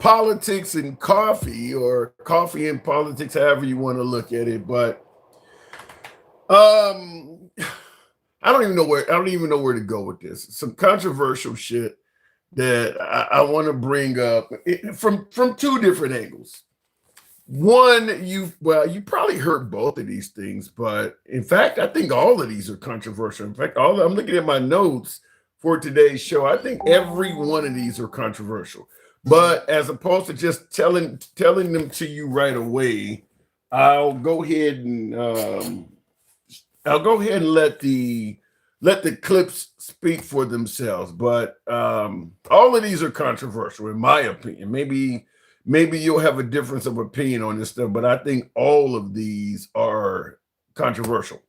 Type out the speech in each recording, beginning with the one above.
politics and coffee, or coffee and politics, however you want to look at it. But um, I don't even know where to go with this. Some controversial shit that I want to bring up from two different angles. One, you probably heard both of these things, but in fact, I think all of these are controversial. In fact, I'm looking at my notes for today's show. I think every one of these are controversial. But as opposed to just telling them to you right away, I'll go ahead and let the clips speak for themselves. But all of these are controversial, in my opinion. Maybe you'll have a difference of opinion on this stuff, but I think all of these are controversial.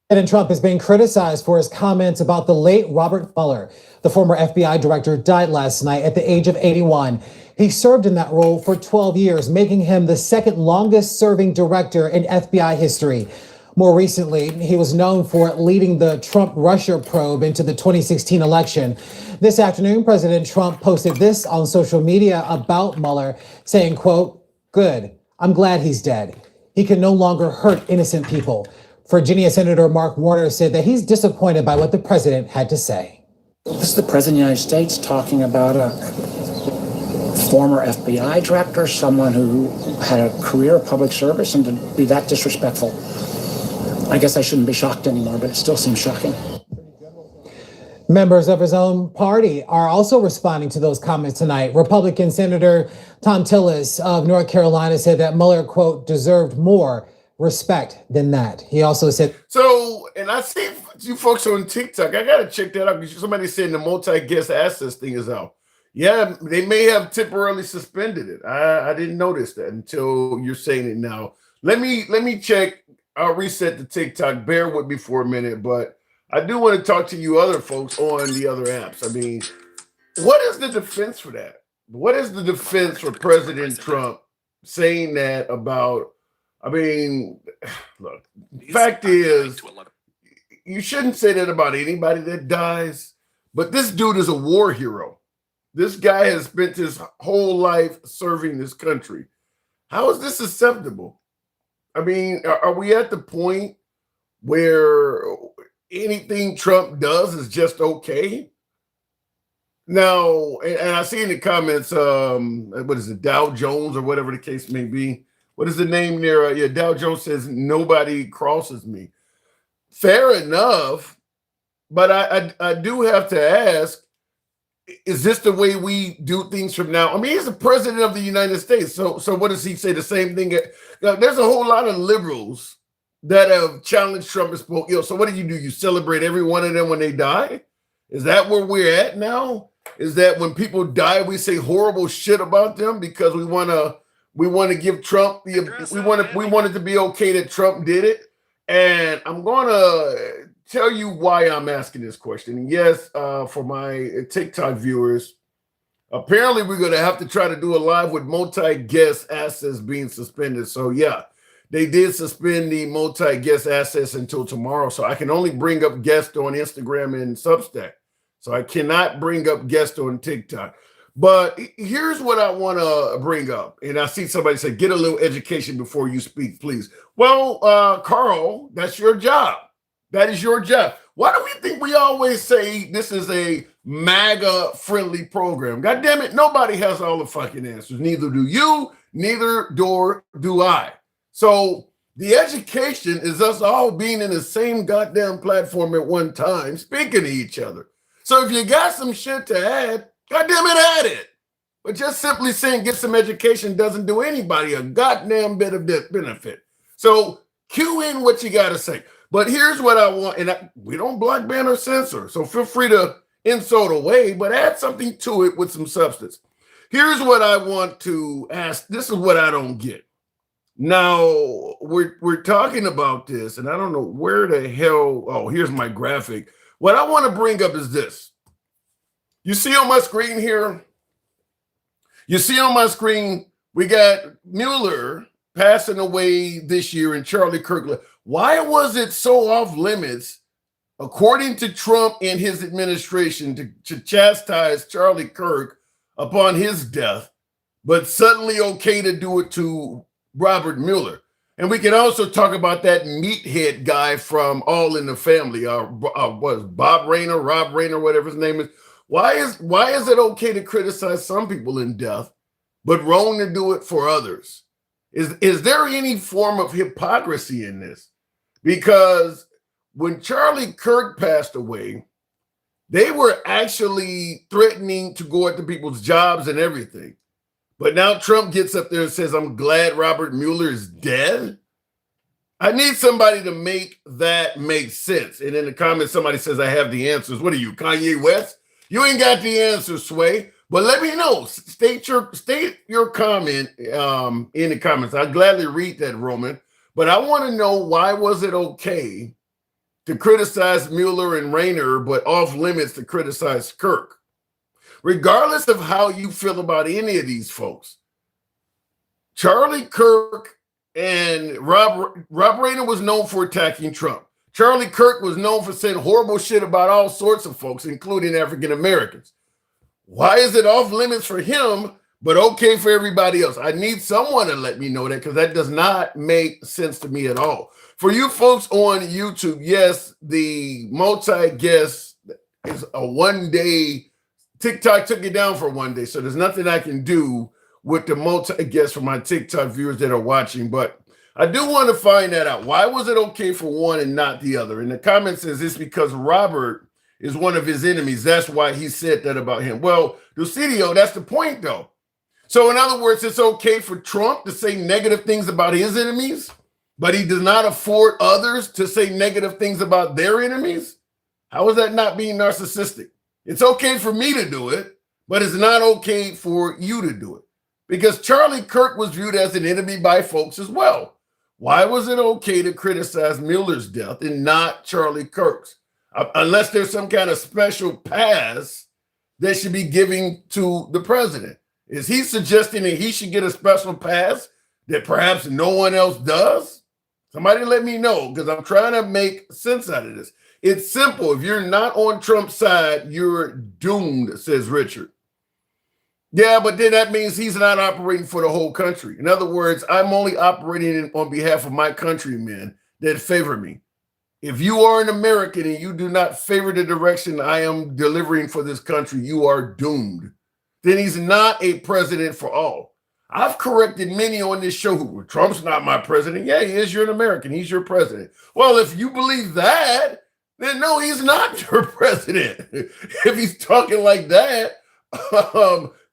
President Trump is being criticized for his comments about the late Robert Mueller. The former FBI director died last night at the age of 81. He served in that role for 12 years, making him the second longest serving director in FBI history. More recently, he was known for leading the Trump-Russia probe into the 2016 election. This afternoon, President Trump posted this on social media about Mueller, saying, quote, "Good. I'm glad he's dead. He can no longer hurt innocent people." Virginia Senator Mark Warner said that he's disappointed by what the president had to say. This is the president of the United States talking about a former FBI director, someone who had a career of public service, and to be that disrespectful. I guess I shouldn't be shocked anymore, but it still seems shocking. Members of his own party are also responding to those comments tonight. Republican Senator Tom Tillis of North Carolina said that Mueller, quote, deserved more respect than that. He also said, and I see you folks on TikTok, I gotta check that out because somebody's saying the multi-guest access thing is out. Yeah, they may have temporarily suspended it. I didn't notice that until you're saying it now. Let me check. I'll reset the TikTok. Bear with me for a minute, but I do want to talk to you other folks on the other apps. I mean, what is the defense for that? What is the defense for President Trump saying that about? I mean, look, fact is, you shouldn't say that about anybody that dies, but this dude is a war hero. This guy has spent his whole life serving this country. How is this acceptable? I mean, are we at the point where anything Trump does is just okay? Now, and I see in the comments, what is it, Dow Jones or whatever the case may be. What is the name there? Yeah, Dow Jones says nobody crosses me. Fair enough, but I do have to ask, is this the way we do things from now? I mean, he's the president of the United States. So what does he say? The same thing. There's a whole lot of liberals that have challenged Trump and spoke ill. So what do? You celebrate every one of them when they die? Is that where we're at now? Is that when people die, we say horrible shit about them because we want to give Trump we want it to be okay that Trump did it? And I'm going to tell you why I'm asking this question. And yes, for my TikTok viewers, apparently we're going to have to try to do a live with multi-guest access being suspended. So yeah, they did suspend the multi-guest access until tomorrow. So I can only bring up guests on Instagram and Substack. So I cannot bring up guests on TikTok. But here's what I want to bring up. And I see somebody say, get a little education before you speak, please. Well, Carl, that's your job. That is your job. Why do we think we always say this is a MAGA-friendly program? God damn it, nobody has all the fucking answers. Neither do you, neither do I. So the education is us all being in the same goddamn platform at one time, speaking to each other. So if you got some shit to add, goddamn it, add it. But just simply saying get some education doesn't do anybody a goddamn bit of benefit. So cue in what you got to say. But here's what I want, and we don't block, ban, or censor, so feel free to insult away, but add something to it with some substance. Here's what I want to ask. This is what I don't get. Now, we're talking about this, and I don't know where the hell. Oh, here's my graphic. What I want to bring up is this. You see on my screen here? You see on my screen, we got Mueller passing away this year and Charlie Kirk. Why was it so off limits, according to Trump and his administration, to chastise Charlie Kirk upon his death? but suddenly okay to do it to Robert Mueller. And we can also talk about that meathead guy from All in the Family, was Bob Rayner, Rob Rayner, whatever his name is. Why is it okay to criticize some people in death, but wrong to do it for others? Is there any form of hypocrisy in this? Because when Charlie Kirk passed away, they were actually threatening to go after people's jobs and everything. But now Trump gets up there and says, I'm glad Robert Mueller is dead. I need somebody to make that make sense. And in the comments, somebody says, I have the answers. What are you, Kanye West? You ain't got the answers, Sway. But let me know. State your comment in the comments. I'd gladly read that, Roman. But I want to know, why was it okay to criticize Mueller and Rayner, but off limits to criticize Kirk? Regardless of how you feel about any of these folks, Charlie Kirk and Rob Rayner was known for attacking Trump. Charlie Kirk was known for saying horrible shit about all sorts of folks, including African Americans. Why is it off limits for him, but okay for everybody else? I need someone to let me know that, because that does not make sense to me at all. For you folks on YouTube, yes, the multi-guest is a one-day. TikTok took it down for one day, so there's nothing I can do with the multi-guest for my TikTok viewers that are watching, but I do want to find that out. Why was it okay for one and not the other? And the comment says it's because Robert is one of his enemies. That's why he said that about him. Well, Lucidio, that's the point, though. So in other words, it's okay for Trump to say negative things about his enemies, but he does not afford others to say negative things about their enemies? How is that not being narcissistic? It's okay for me to do it, but it's not okay for you to do it. Because Charlie Kirk was viewed as an enemy by folks as well. Why was it okay to criticize Mueller's death and not Charlie Kirk's? Unless there's some kind of special pass that should be given to the president. Is he suggesting that he should get a special pass that perhaps no one else does? Somebody let me know, because I'm trying to make sense out of this. It's simple. If you're not on Trump's side, you're doomed, says Richard. Yeah, but then that means he's not operating for the whole country. In other words, I'm only operating on behalf of my countrymen that favor me. If you are an American and you do not favor the direction I am delivering for this country, you are doomed. Then he's not a president for all. I've corrected many on this show who, Trump's not my president. Yeah, he is. You're an American. He's your president. Well, if you believe that, then no, he's not your president. If he's talking like that,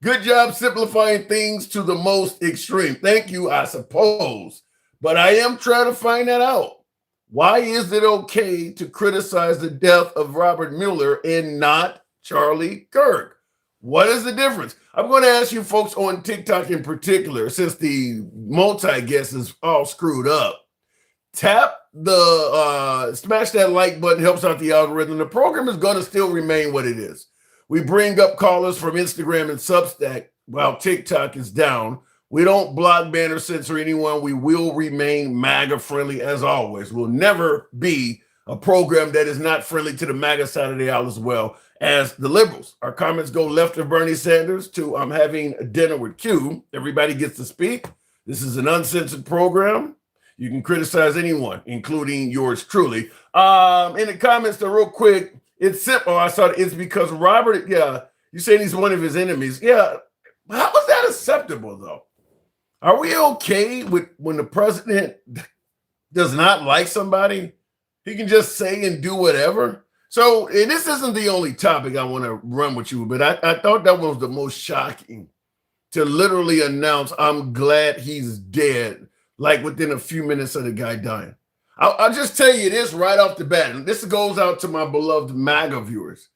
good job simplifying things to the most extreme. Thank you, I suppose. But I am trying to find that out. Why is it okay to criticize the death of Robert Mueller and not Charlie Kirk? What is the difference? I'm going to ask you folks on TikTok in particular, since the multi-guest is all screwed up. Tap the smash that like button, helps out the algorithm. The program is going to still remain what it is. We bring up callers from Instagram and Substack while TikTok is down. We don't block, ban, or censor anyone. We will remain MAGA friendly as always. We'll never be a program that is not friendly to the MAGA side of the aisle as well as the liberals. Our comments go left of Bernie Sanders to I'm having dinner with Q. Everybody gets to speak. This is an uncensored program. You can criticize anyone, including yours truly. In the comments, though, real quick, it's simple. I saw it's because Robert, yeah, you saying he's one of his enemies. Yeah. How is that acceptable, though? Are we okay with when the president does not like somebody? He can just say and do whatever. So, and this isn't the only topic I want to run with you, but I thought that was the most shocking, to literally announce, I'm glad he's dead, like within a few minutes of the guy dying. I'll just tell you this right off the bat, and this goes out to my beloved MAGA viewers.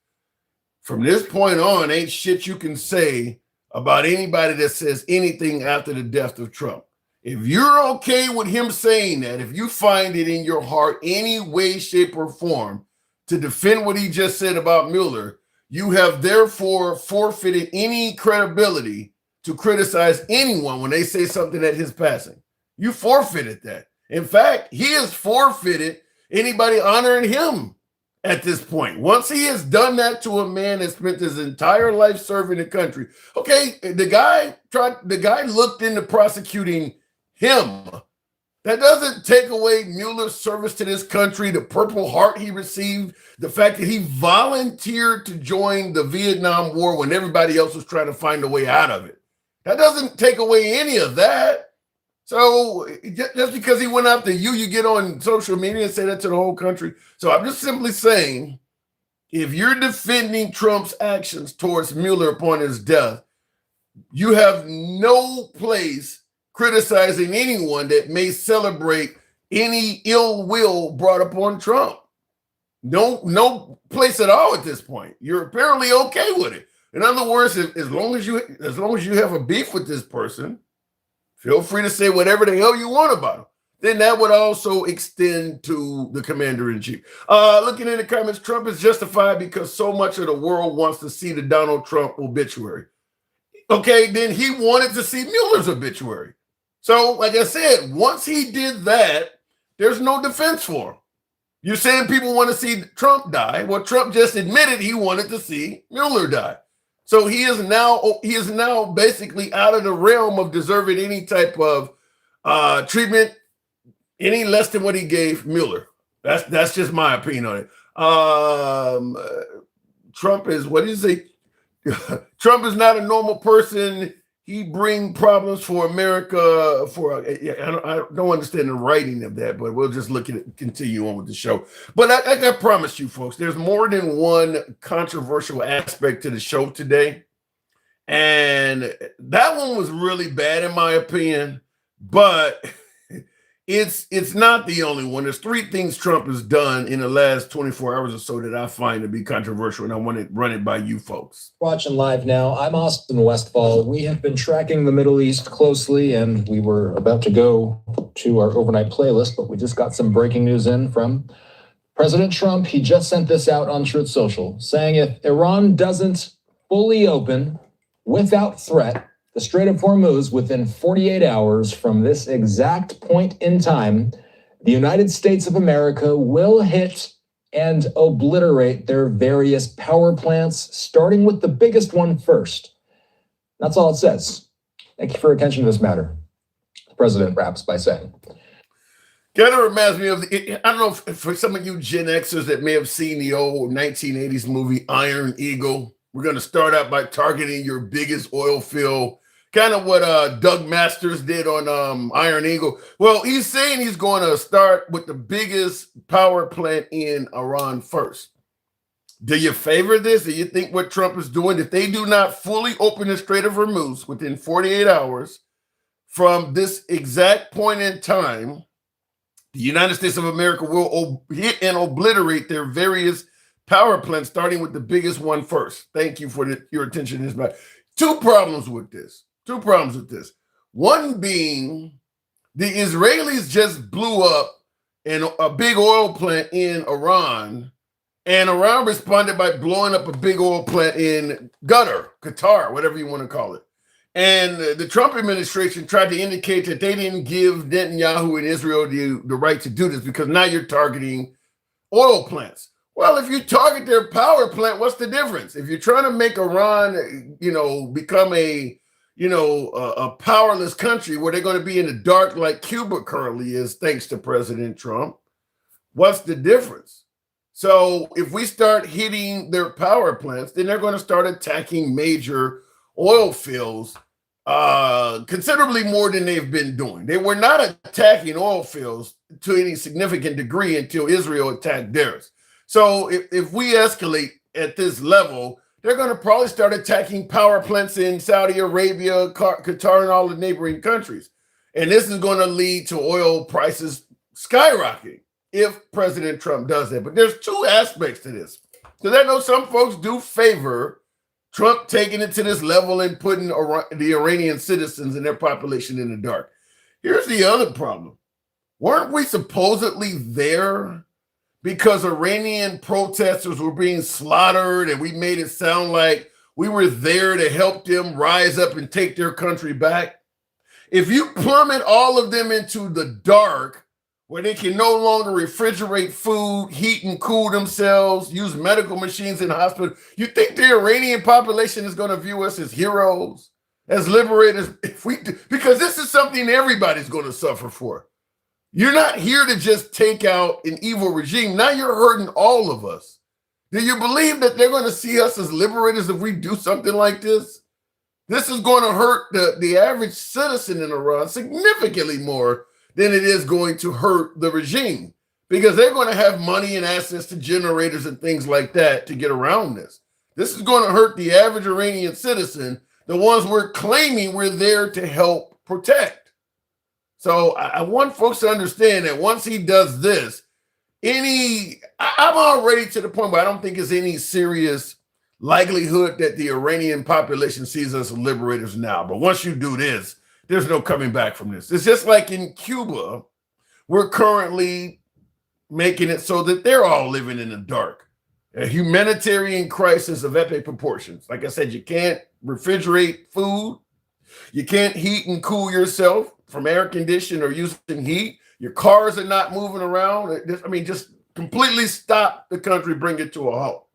From this point on, ain't shit you can say about anybody that says anything after the death of Trump. If you're okay with him saying that, if you find it in your heart any way, shape, or form to defend what he just said about Mueller, you have therefore forfeited any credibility to criticize anyone when they say something at his passing. You forfeited that. In fact, he has forfeited anybody honoring him at this point. Once he has done that to a man that spent his entire life serving the country, okay, the guy looked into prosecuting him. That doesn't take away Mueller's service to this country, the Purple Heart he received, the fact that he volunteered to join the Vietnam War when everybody else was trying to find a way out of it. That doesn't take away any of that. So just because he went after you, you get on social media and say that to the whole country. So I'm just simply saying, if you're defending Trump's actions towards Mueller upon his death, you have no place criticizing anyone that may celebrate any ill will brought upon Trump. No place at all at this point. You're apparently okay with it. In other words, as long as you have a beef with this person, feel free to say whatever the hell you want about him. Then that would also extend to the commander-in-chief. Looking in the comments, Trump is justified because so much of the world wants to see the Donald Trump obituary. Okay, then he wanted to see Mueller's obituary. So, like I said, once he did that, there's no defense for him. You're saying people want to see Trump die. Well, Trump just admitted he wanted to see Mueller die. So he is now basically out of the realm of deserving any type of treatment, any less than what he gave Mueller. That's just my opinion on it. Trump is, what do you say? Trump is not a normal person. He bring problems for America. I don't understand the writing of that, but we'll just continue on with the show. But I promise you, folks, there's more than one controversial aspect to the show today, and that one was really bad in my opinion. But it's not the only one. There's three things Trump has done in the last 24 hours or so that I find to be controversial, and I want to run it by you folks. Watching live now, I'm Austin Westfall. We have been tracking the Middle East closely, and we were about to go to our overnight playlist, but we just got some breaking news in from President Trump. He just sent this out on Truth Social, saying if Iran doesn't fully open without threat the Strait of Hormuz within 48 hours from this exact point in time, the United States of America will hit and obliterate their various power plants, starting with the biggest one first. That's all it says. Thank you for your attention to this matter. The president wraps by saying. Kind of reminds me of, I don't know if for some of you Gen Xers that may have seen the old 1980s movie Iron Eagle, we're going to start out by targeting your biggest oil field. Kind of what Doug Masters did on Iron Eagle. Well, he's saying he's going to start with the biggest power plant in Iran first. Do you favor this? Do you think what Trump is doing, if they do not fully open the Strait of Hormuz within 48 hours from this exact point in time, the United States of America will hit and obliterate their various power plants, starting with the biggest one first? Thank you for your attention to this matter. Two problems with this. One being the Israelis just blew up a big oil plant in Iran, and Iran responded by blowing up a big oil plant in Qatar, whatever you want to call it. And the Trump administration tried to indicate that they didn't give Netanyahu and Israel the right to do this because now you're targeting oil plants. Well, if you target their power plant, what's the difference? If you're trying to make Iran, become a powerless country where they're going to be in the dark like Cuba currently is, thanks to President Trump, what's the difference? So if we start hitting their power plants, then they're going to start attacking major oil fields considerably more than they've been doing. They were not attacking oil fields to any significant degree until Israel attacked theirs. So if we escalate at this level, they're going to probably start attacking power plants in Saudi Arabia, Qatar, and all the neighboring countries. And this is going to lead to oil prices skyrocketing if President Trump does that. But there's two aspects to this. Because I know some folks do favor Trump taking it to this level and putting the Iranian citizens and their population in the dark. Here's the other problem. Weren't we supposedly there because Iranian protesters were being slaughtered and we made it sound like we were there to help them rise up and take their country back? If you plummet all of them into the dark where they can no longer refrigerate food, heat and cool themselves, use medical machines in hospitals. You think the Iranian population is going to view us as heroes, as liberators? If we do, because this is something everybody's going to suffer for. You're not here to just take out an evil regime. Now you're hurting all of us. Do you believe that they're going to see us as liberators if we do something like this? This is going to hurt the average citizen in Iran significantly more than it is going to hurt the regime, because they're going to have money and access to generators and things like that to get around this. This is going to hurt the average Iranian citizen, the ones we're claiming we're there to help protect. So I want folks to understand that once he does this, I'm already to the point where I don't think there's any serious likelihood that the Iranian population sees us as liberators now. But once you do this, there's no coming back from this. It's just like in Cuba, we're currently making it so that they're all living in the dark. A humanitarian crisis of epic proportions. Like I said, you can't refrigerate food. You can't heat and cool yourself from air conditioning or using heat. Your cars are not moving around. Just completely stop the country, bring it to a halt.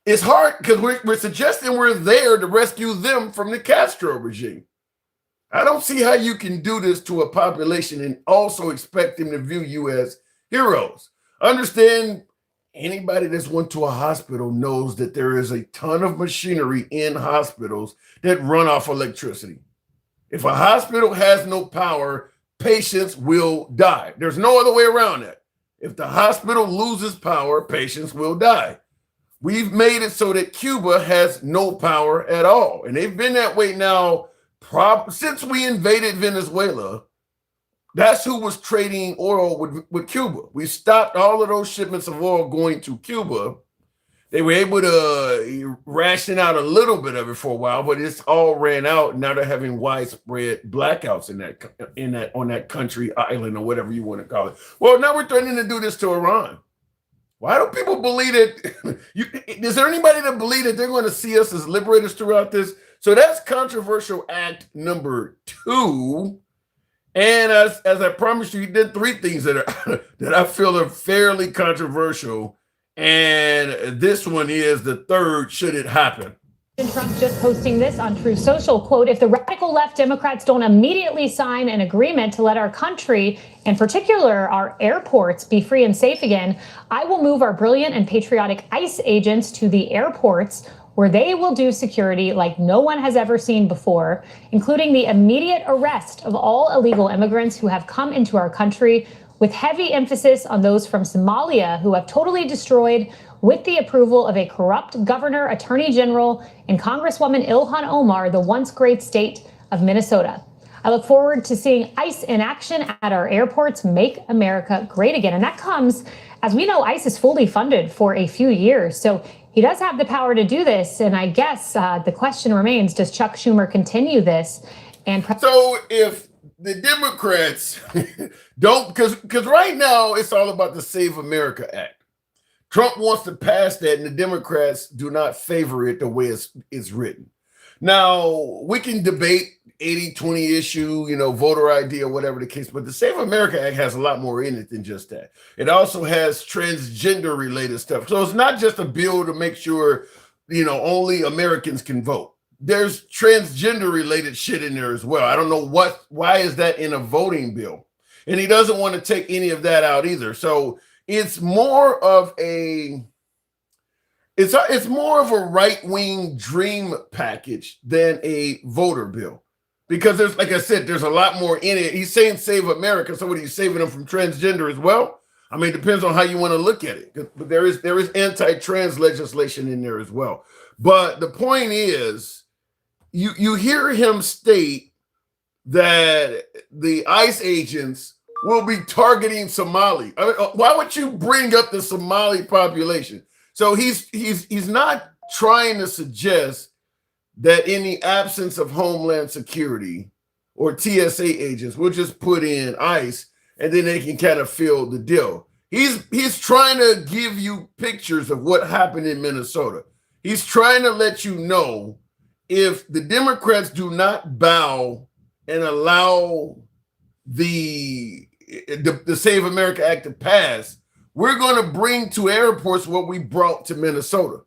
It's hard because we're suggesting we're there to rescue them from the Castro regime. I don't see how you can do this to a population and also expect them to view you as heroes. Understand, anybody that's went to a hospital knows that there is a ton of machinery in hospitals that run off electricity. If a hospital has no power, patients will die. There's no other way around that. If the hospital loses power, patients will die. We've made it so that Cuba has no power at all. And they've been that way now since we invaded Venezuela. That's who was trading oil with Cuba. We stopped all of those shipments of oil going to Cuba. They were able to ration out a little bit of it for a while, but it's all ran out. Now they're having widespread blackouts on that country island or whatever you want to call it. Well, now we're threatening to do this to Iran. Why do people believe that? Is there anybody that believe that they're going to see us as liberators throughout this? So that's controversial act number 2. And as I promised you, he did 3 things that I feel are fairly controversial. And this one is the 3rd, should it happen. Trump just posting this on Truth Social, quote, "If the radical left Democrats don't immediately sign an agreement to let our country, in particular our airports, be free and safe again, I will move our brilliant and patriotic ICE agents to the airports where they will do security like no one has ever seen before, including the immediate arrest of all illegal immigrants who have come into our country, with heavy emphasis on those from Somalia who have totally destroyed, with the approval of a corrupt governor, attorney general, and Congresswoman Ilhan Omar, the once great state of Minnesota. I look forward to seeing ICE in action at our airports. Make America great again." And that comes, as we know, ICE is fully funded for a few years. So he does have the power to do this. And I guess the question remains, does Chuck Schumer continue this? So if the Democrats don't, because right now it's all about the Save America Act. Trump wants to pass that, and the Democrats do not favor it the way it's written. Now, we can debate 80-20 issue, voter ID or whatever the case, but the Save America Act has a lot more in it than just that. It also has transgender-related stuff. So it's not just a bill to make sure, only Americans can vote. There's transgender-related shit in there as well. I don't know why is that in a voting bill? And he doesn't want to take any of that out either. So it's more of a right-wing dream package than a voter bill, because there's, like I said, there's a lot more in it. He's saying save America, so what, he's saving them from transgender as well? I mean, it depends on how you want to look at it. But there is anti-trans legislation in there as well. But the point is, you hear him state that the ICE agents will be targeting Somali. I mean, why would you bring up the Somali population? So he's not trying to suggest that in the absence of Homeland Security or TSA agents, we'll just put in ICE and then they can kind of fill the deal. He's trying to give you pictures of what happened in Minnesota. He's trying to let you know, if the Democrats do not bow and allow the the Save America Act to pass, we're going to bring to airports what we brought to Minnesota.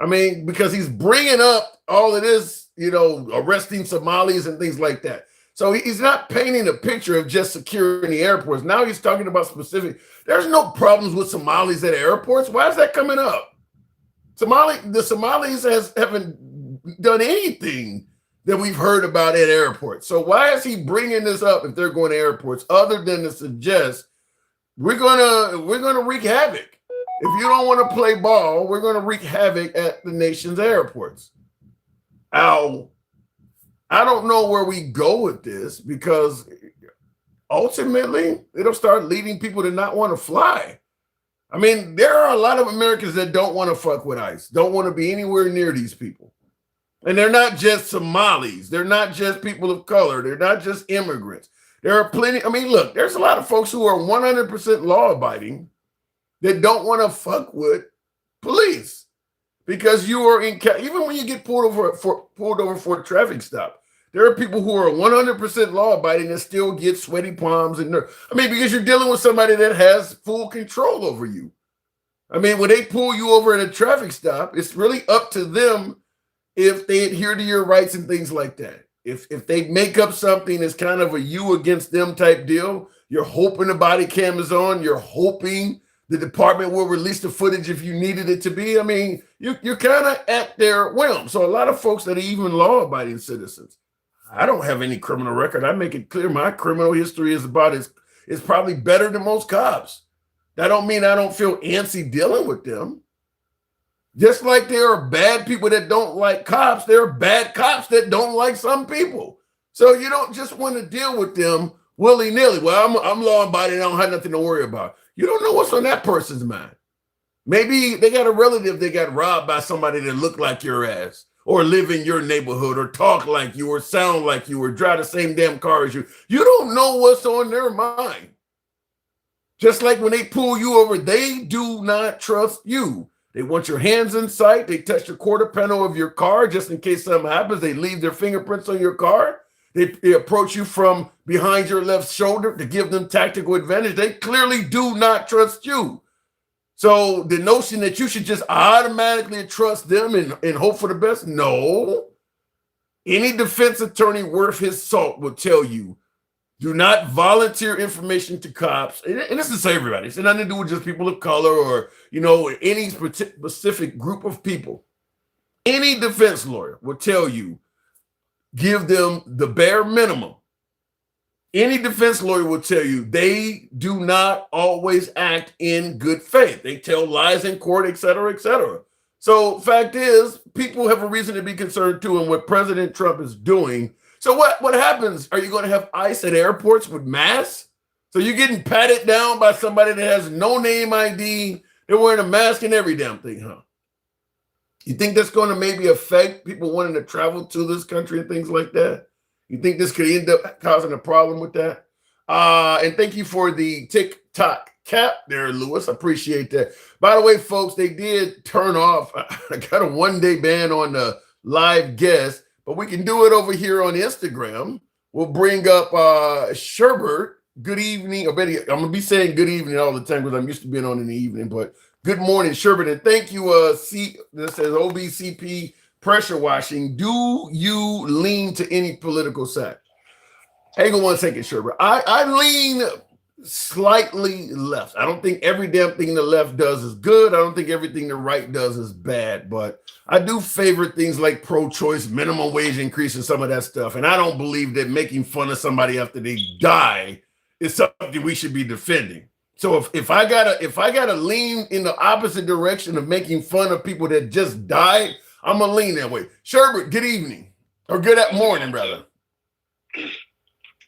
I mean, because he's bringing up all of this, arresting Somalis and things like that. So he's not painting a picture of just securing the airports. Now he's talking about specific. There's no problems with Somalis at airports. Why is that coming up? The Somalis haven't done anything that we've heard about at airports. So why is he bringing this up if they're going to airports, other than to suggest we're gonna wreak havoc? If you don't want to play ball, we're gonna wreak havoc at the nation's airports. Ow. I don't know where we go with this, because ultimately it'll start leading people to not want to fly. I mean, there are a lot of Americans that don't want to fuck with ICE, don't want to be anywhere near these people. And they're not just Somalis. They're not just people of color. They're not just immigrants. There are plenty. I mean, look, there's a lot of folks who are 100% law abiding that don't want to fuck with police, because you are even when you get pulled over for a traffic stop, there are people who are 100% law abiding that still get sweaty palms and because you're dealing with somebody that has full control over you. I mean, when they pull you over in a traffic stop, it's really up to them if they adhere to your rights and things like that. If they make up something that's kind of a you against them type deal, you're hoping the body cam is on, you're hoping the department will release the footage if you needed it to be. I mean, you're kind of at their whim. So a lot of folks that are even law-abiding citizens, I don't have any criminal record. I make it clear my criminal history is probably better than most cops. That don't mean I don't feel antsy dealing with them. Just like there are bad people that don't like cops, there are bad cops that don't like some people. So you don't just want to deal with them willy-nilly. Well, I'm law-abiding, I don't have nothing to worry about. You don't know what's on that person's mind. Maybe they got a relative that got robbed by somebody that looked like your ass, or live in your neighborhood, or talk like you, or sound like you, or drive the same damn car as you. You don't know what's on their mind. Just like when they pull you over, they do not trust you. They want your hands in sight. They touch the quarter panel of your car just in case something happens. They leave their fingerprints on your car. They approach you from behind your left shoulder to give them tactical advantage. They clearly do not trust you. So the notion that you should just automatically trust them and hope for the best, no. Any defense attorney worth his salt will tell you, do not volunteer information to cops. And this is everybody. It's nothing to do with just people of color or, any specific group of people. Any defense lawyer will tell you, give them the bare minimum. Any defense lawyer will tell you they do not always act in good faith. They tell lies in court, et cetera, et cetera. So fact is, people have a reason to be concerned too, and what President Trump is doing. So what happens? Are you going to have ICE at airports with masks? So you're getting patted down by somebody that has no name ID. They're wearing a mask and every damn thing, huh? You think that's going to maybe affect people wanting to travel to this country and things like that? You think this could end up causing a problem with that? And thank you for the TikTok cap there, Lewis. I appreciate that. By the way, folks, they did turn off. I got a one-day ban on the live guest, but we can do it over here on Instagram. We'll bring up Sherbert. Good evening. I'm going to be saying good evening all the time because I'm used to being on in the evening, but good morning, Sherbert. And thank you, this says OBCP pressure washing. Do you lean to any political side? Hang on one second, Sherbert. I lean slightly left. I don't think every damn thing the left does is good. I don't think everything the right does is bad, but I do favor things like pro-choice, minimum wage increase, and some of that stuff. And I don't believe that making fun of somebody after they die is something we should be defending. So if I gotta lean in the opposite direction of making fun of people that just died, I'm gonna lean that way. Sherbert, good evening. Or good morning, brother. This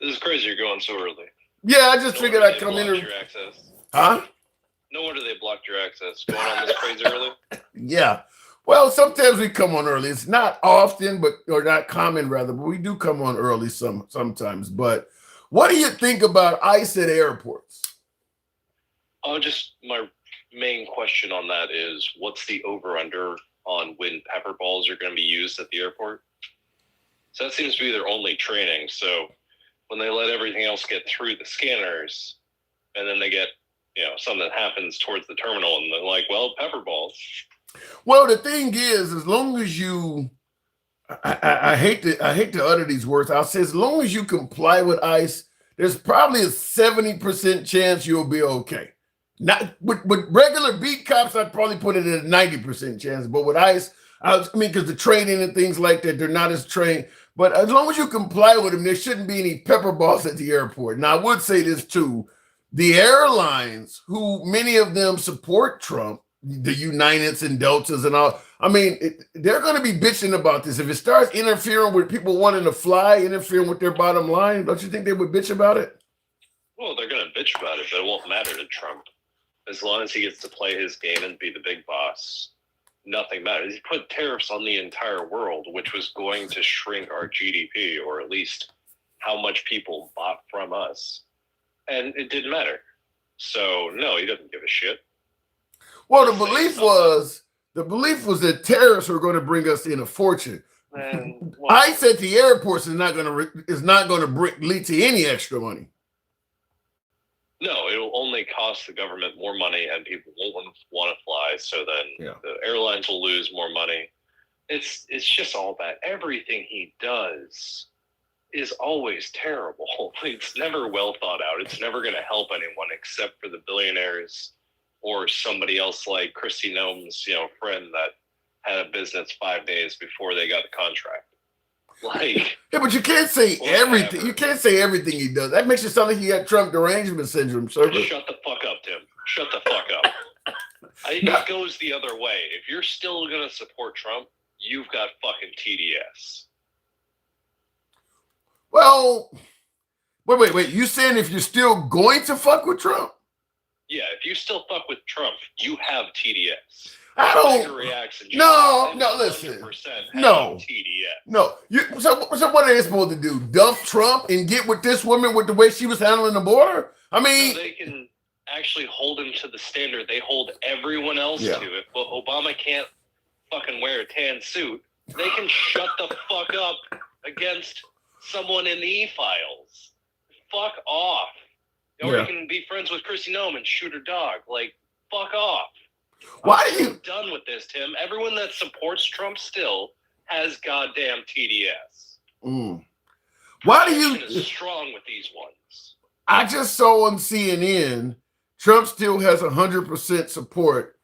is crazy you're going so early. Yeah, I just figured I'd come in your access. Huh? No wonder they blocked your access. Going on this crazy early? Yeah. Well, sometimes we come on early. It's not often, or not common rather, but we do come on early sometimes. But what do you think about ICE at airports? Just my main question on that is, what's the over-under on when pepper balls are going to be used at the airport? So that seems to be their only training. So when they let everything else get through the scanners, and then they get, something happens towards the terminal, and they're like, well, pepper balls. Well, the thing is, as long as you, I hate to utter these words. I'll say, as long as you comply with ICE, there's probably a 70% chance you'll be okay. Not with regular beat cops, I'd probably put it at a 90% chance. But with ICE, because the training and things like that, they're not as trained. But as long as you comply with them, there shouldn't be any pepper balls at the airport. Now, I would say this too: the airlines, who many of them support Trump, the Uniteds and Deltas and all. I mean, they're going to be bitching about this. If it starts interfering with people wanting to fly, interfering with their bottom line, don't you think they would bitch about it? Well, they're going to bitch about it, but it won't matter to Trump. As long as he gets to play his game and be the big boss, nothing matters. He put tariffs on the entire world, which was going to shrink our GDP, or at least how much people bought from us. And it didn't matter. So, no, he doesn't give a shit. Well, the belief was that tariffs were going to bring us in a fortune. ICE at the airports is not going to lead to any extra money. No, it will only cost the government more money, and people won't want to fly. So then the airlines will lose more money. It's just all that. Everything he does is always terrible. It's never well thought out. It's never going to help anyone except for the billionaires or somebody else like Kristi Noem's, friend that had a business 5 days before they got the contract. But you can't say everything. You can't say everything he does. That makes it sound like he got Trump derangement syndrome, sir. Shut the fuck up, Tim. Shut the fuck up. It goes the other way. If you're still going to support Trump, you've got fucking TDS. Well, wait. You saying if you're still going to fuck with Trump? Yeah, if you still fuck with Trump, you have TDS. I don't. No, listen. No. TDS. No. So what are they supposed to do? Dump Trump and get with this woman with the way she was handling the border? I mean, so they can actually hold him to the standard they hold everyone else to. If Obama can't fucking wear a tan suit, they can shut the fuck up against someone in the E-files. Fuck off. Or you can be friends with Kristi Noem and shoot her dog. Fuck off. Why are you done with this, Tim? Everyone that supports Trump still has goddamn TDS. Why do you is strong with these ones? I just saw on CNN Trump still has 100% support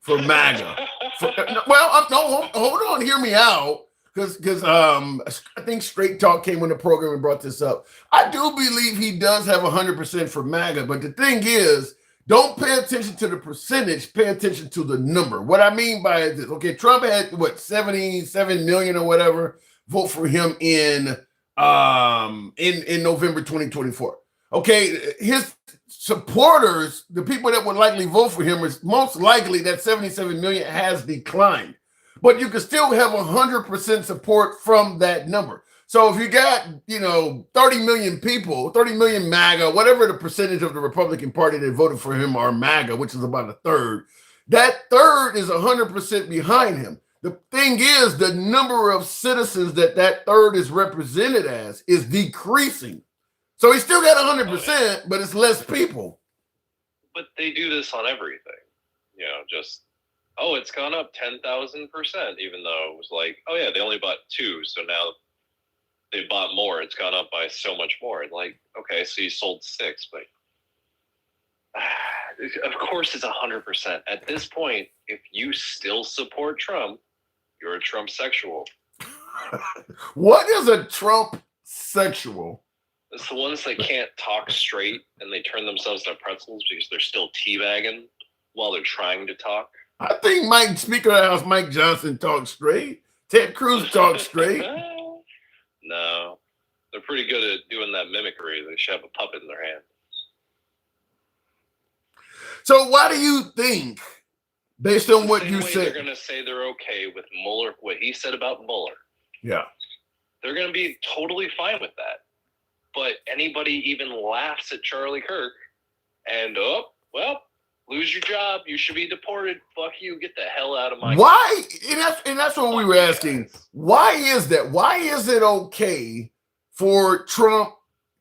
for MAGA. Hold on, hear me out. Because I think Straight Talk came on the program and brought this up. I do believe he does have 100% for MAGA, but the thing is, don't pay attention to the percentage, pay attention to the number. What I mean by this, okay, Trump had 77 million or whatever vote for him in November 2024. Okay, his supporters, the people that would likely vote for him, is most likely that 77 million has declined. But you can still have 100% support from that number. So if you got, 30 million people, 30 million MAGA, whatever the percentage of the Republican Party that voted for him are MAGA, which is about a third, that third is 100% behind him. The thing is, the number of citizens that third is represented as is decreasing. So he still got 100%, but it's less people. But they do this on everything. It's gone up 10,000%, even though it was they only bought 2, so now they bought more. It's gone up by so much more. Okay, so you sold 6, but of course it's 100%. At this point, if you still support Trump, you're a Trump sexual. What is a Trump sexual? It's the ones that can't talk straight and they turn themselves into pretzels because they're still teabagging while they're trying to talk. I think Speaker of the House Mike Johnson talks straight. Ted Cruz talks straight. No, they're pretty good at doing that mimicry. They should have a puppet in their hand. So why do you think, based on what you said, they're going to say they're okay with Mueller, what he said about Mueller? Yeah. They're going to be totally fine with that. But anybody even laughs at Charlie Kirk and, lose your job. You should be deported. Fuck you. Get the hell out of my Why? And that's what we were asking. Why is that? Why is it okay for Trump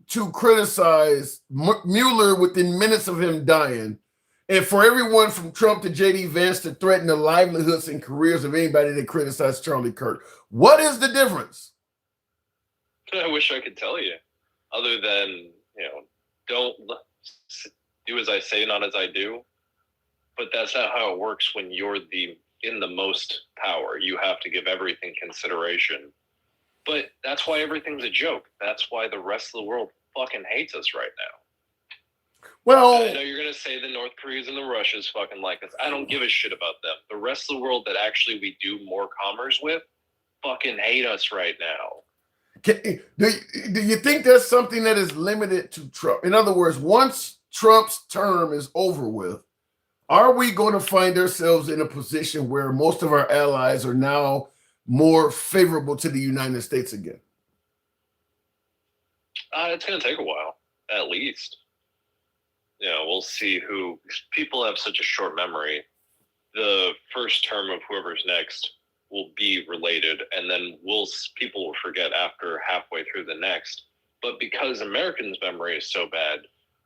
to criticize Mueller within minutes of him dying, and for everyone from Trump to J.D. Vance to threaten the livelihoods and careers of anybody that criticized Charlie Kirk. What is the difference? I wish I could tell you, other than, don't do as I say, not as I do. But that's not how it works when you're in the most power. You have to give everything consideration. But that's why everything's a joke. That's why the rest of the world fucking hates us right now. Well, I know you're going to say the North Koreas and the Russians fucking like us. I don't give a shit about them. The rest of the world that actually we do more commerce with fucking hate us right now. Do you think that's something that is limited to Trump? In other words, once Trump's term is over with, are we going to find ourselves in a position where most of our allies are now more favorable to the United States again? It's going to take a while, at least. We'll see who. People have such a short memory. The first term of whoever's next will be related, and then people will forget after halfway through the next. But because Americans' memory is so bad,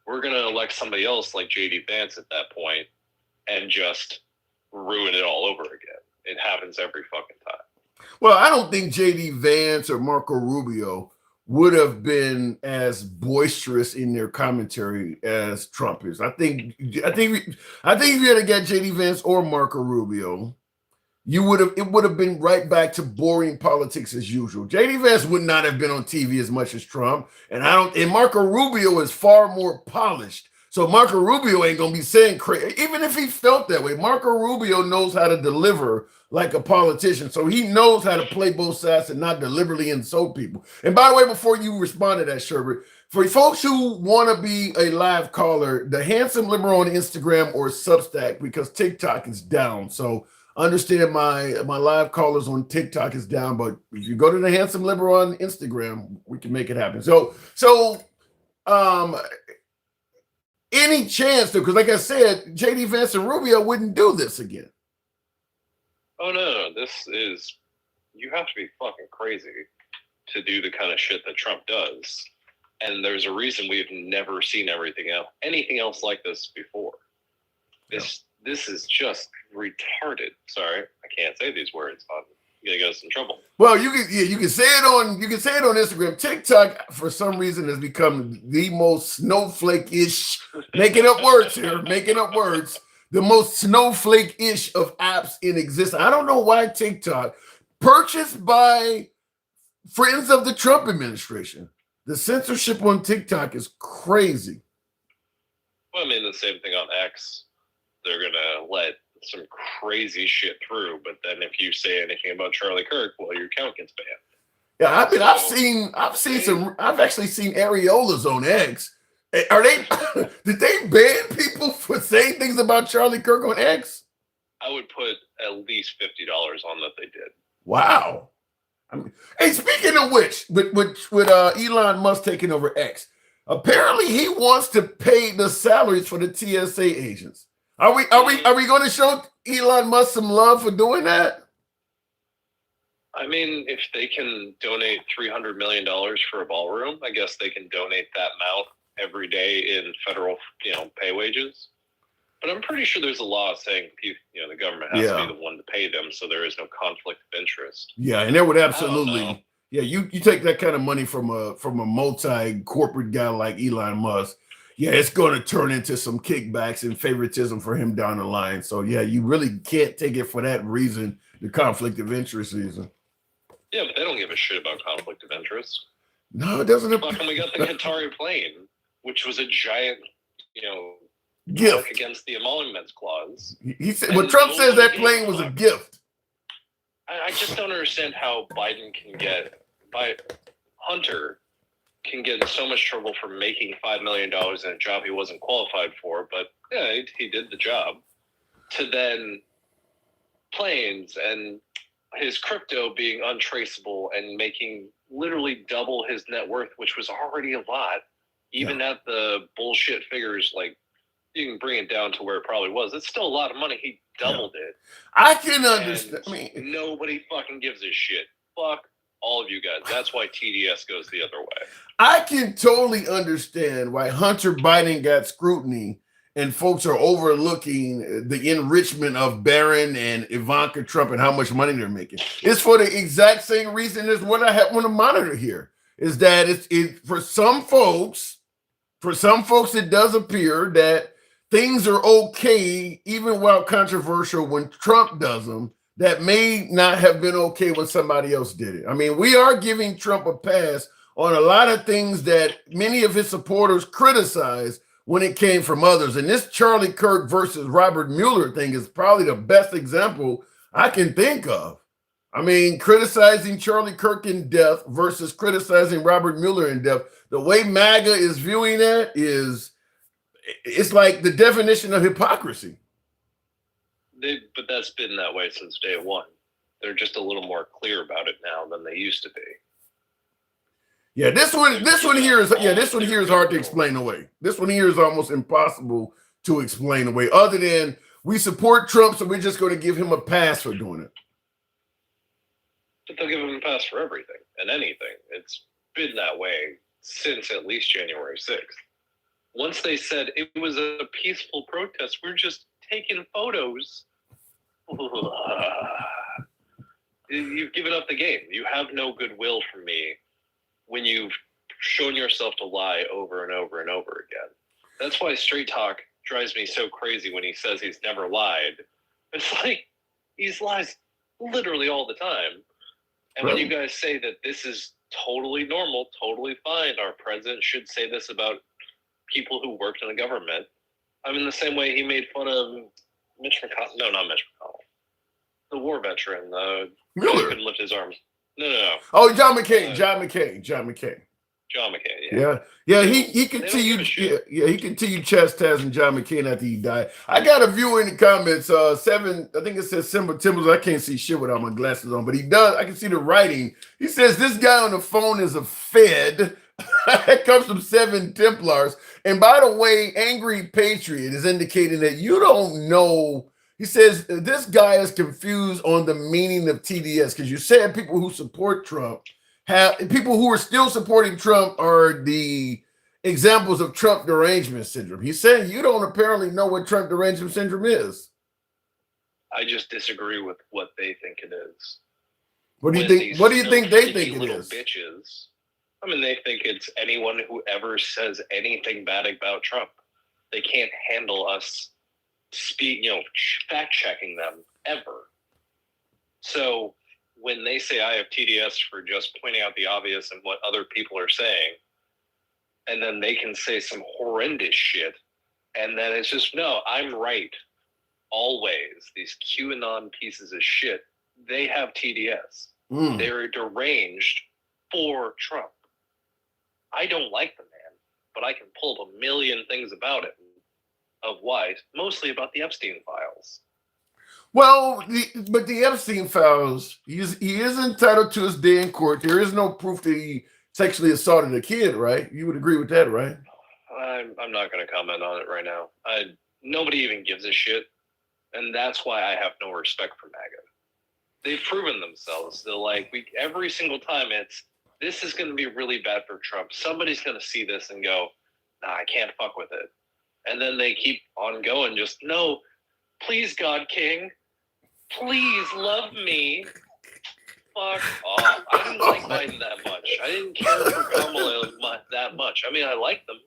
we're going to elect somebody else like J.D. Vance at that point and just ruin it all over again. It happens every fucking time. Well, I don't think J.D. Vance or Marco Rubio would have been as boisterous in their commentary as Trump is. I think if you had to get J.D. Vance or Marco Rubio, it would have been right back to boring politics as usual. J.D. Vance would not have been on TV as much as Trump, and Marco Rubio is far more polished. So Marco Rubio ain't gonna be saying crazy, even if he felt that way. Marco Rubio knows how to deliver like a politician, so he knows how to play both sides and not deliberately insult people. And by the way, before you respond to that, Sherbert, for folks who want to be a live caller, the Handsome Liberal on Instagram or Substack, because TikTok is down. So understand my live callers on TikTok is down, but if you go to the Handsome Liberal on Instagram, we can make it happen. So any chance to, because like I said, J.D. Vance and Rubio wouldn't do this again. Oh, no. You have to be fucking crazy to do the kind of shit that Trump does. And there's a reason we've never seen anything else like this before. This is just retarded. Sorry, I can't say these words. I'm gonna get us in trouble. Well, you can say it on Instagram. TikTok, for some reason, has become the most snowflake-ish, making up words, the most snowflake-ish of apps in existence. I don't know why TikTok, purchased by friends of the Trump administration. The censorship on TikTok is crazy. Well, I mean, the same thing on X. They're gonna let some crazy shit through, but then if you say anything about Charlie Kirk, well, your account gets banned. Yeah, I've actually seen areolas on X. Did they ban people for saying things about Charlie Kirk on X? I would put at least $50 on that they did. Wow. Hey, speaking of which, with Elon Musk taking over X, apparently he wants to pay the salaries for the TSA agents. Are we going to show Elon Musk some love for doing that? I mean, if they can donate $300 million for a ballroom, I guess they can donate that amount every day in federal, pay wages. But I'm pretty sure there's a law saying, the government has to be the one to pay them, so there is no conflict of interest. Yeah, and there would absolutely, you take that kind of money from a multi-corporate guy like Elon Musk. Yeah, it's going to turn into some kickbacks and favoritism for him down the line. So, yeah, you really can't take it for that reason, the conflict of interest reason. Yeah, but they don't give a shit about conflict of interest. No, it doesn't. How come we got the Qatari plane, which was a giant, gift against the emoluments clause? He said, well, Trump says that plane was a gift. I just don't understand how Hunter can get in so much trouble for making $5 million in a job he wasn't qualified for, but yeah, he did the job. To then planes and his crypto being untraceable and making literally double his net worth, which was already a lot, even at the bullshit figures, like you can bring it down to where it probably was. It's still a lot of money. He doubled it. I can understand. Nobody fucking gives a shit. Fuck All of you guys. That's why TDS goes the other way. I can totally understand why Hunter Biden got scrutiny and folks are overlooking the enrichment of Barron and Ivanka Trump and how much money they're making. It's for the exact same reason as what I want to monitor here, is that it for some folks, it does appear that things are okay, even while controversial, when Trump does them, that may not have been okay when somebody else did it. I mean, we are giving Trump a pass on a lot of things that many of his supporters criticized when it came from others. And this Charlie Kirk versus Robert Mueller thing is probably the best example I can think of. I mean, criticizing Charlie Kirk in depth versus criticizing Robert Mueller in depth. The way MAGA is viewing that it's like the definition of hypocrisy. But that's been that way since day one. They're just a little more clear about it now than they used to be. Yeah, this one here is hard to explain away. This one here is almost impossible to explain away, other than we support Trump, so we're just going to give him a pass for doing it. But they'll give him a pass for everything and anything. It's been that way since at least January 6th. Once they said it was a peaceful protest, we're just taking photos. You've given up the game. You have no goodwill for me when you've shown yourself to lie over and over and over again. That's why Straight Talk drives me so crazy when he says he's never lied. It's like he lies literally all the time. And when you guys say that this is totally normal, totally fine, our president should say this about people who worked in the government. I mean, the same way he made fun of Mitch McConnell. No, not Mitch McConnell. The war veteran. Miller couldn't lift his arms. No. Oh, John McCain. John McCain. Yeah. He continued. He continued chastising John McCain after he died. I got a viewer in the comments. 7. I think it says Simba Timbers. I can't see shit without my glasses on, but he does. I can see the writing. He says this guy on the phone is a Fed. That comes from 7 Templars. And by the way, Angry Patriot is indicating that you don't know. He says this guy is confused on the meaning of TDS, because you said people who support Trump people who are still supporting Trump are the examples of Trump derangement syndrome. He's saying you don't apparently know what Trump derangement syndrome is. I just disagree with what they think it is. What do you think? What do you think they think it is? Bitches. I mean, they think it's anyone who ever says anything bad about Trump. They can't handle us fact checking them ever. So when they say I have TDS for just pointing out the obvious and what other people are saying, and then they can say some horrendous shit, and then it's just, no, I'm right. Always. These QAnon pieces of shit, they have TDS. They're deranged for Trump. I don't like the man, but I can pull up a million things about him of why, mostly about the Epstein files. Well, but the Epstein files, he is entitled to his day in court. There is no proof that he sexually assaulted a kid, right? You would agree with that, right? I'm not going to comment on it right now. Nobody even gives a shit, and that's why I have no respect for MAGA. They've proven themselves. They're like, every single time this is going to be really bad for Trump. Somebody's going to see this and go, nah, I can't fuck with it. And then they keep on going, just, no, please, God King, please love me. Fuck off. I didn't like Biden that much. I didn't care for Kamala that much. I mean, I liked them